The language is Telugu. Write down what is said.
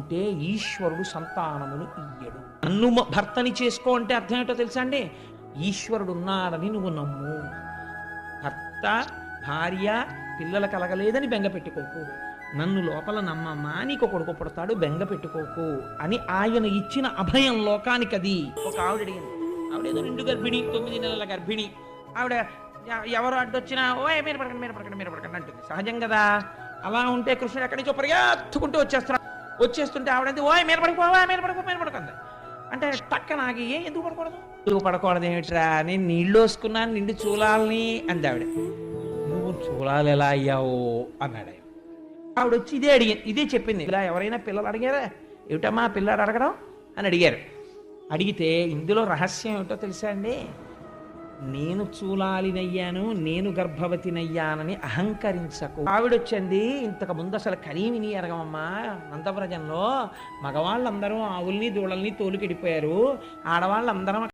ఉంటే ఈశ్వరుడు సంతానమును ఇయ్యడు. నన్ను భర్తని చేసుకో అంటే అర్థం ఏంటో తెలుసా అండి? ఈశ్వరుడు ఉన్నాడని నువ్వు నమ్ము. భర్త భార్య పిల్లలు కలగలేదని బెంగ పెట్టుకోకు, నన్ను లోపల నమ్మమ్మా, నీకు కొడుకు పుడతాడు, బెంగ పెట్టుకోకు అని ఆయన ఇచ్చిన అభయం లోకానికి. అది ఒక ఆవిడ అడిగింది. ఆవిడేదో 2 గర్భిణి, 9 నెలల గర్భిణి. ఆవిడ ఎవరు అడ్డొచ్చినా ఓ మీరు పడకండి మీరు పడకండి మీరు పడకండి అంటుంది. సహజం కదా. అలా ఉంటే కృష్ణుడు ఎక్కడి నుంచో పరిగెత్తుకుంటూ వచ్చేస్తుంటే ఆవిడంది ఓ మీరు పడిపోవా మీరు పడుకుంది అంటే టక్క నాగి ఎందుకు పడకూడదు, ఎందుకు పడకూడదు ఏమిట్రా, నేను నీళ్ళు వేసుకున్నాను నిండు చూలాలని అంది ఆవిడ. నువ్వు చూలాలు ఎలా అయ్యావు అన్నాడు ఆయన. ఆవిడ వచ్చి ఇదే చెప్పింది. ఇలా ఎవరైనా పిల్లలు అడిగారా, ఏమిటమ్మా పిల్లాడు అడగడం అని అడిగారు. అడిగితే ఇందులో రహస్యం ఏమిటో తెలుసా అండి? నేను చూలాలినయ్యాను, నేను గర్భవతినయ్యానని అహంకరించకు. ఆవిడొచ్చింది ఇంతకు ముందు అసలు కనీవిని ఎరగమమ్మా, నందవ్రజంలో మగవాళ్ళందరూ ఆవుల్ని దూడల్ని తోలుకెడిపోయారు, ఆడవాళ్ళందరం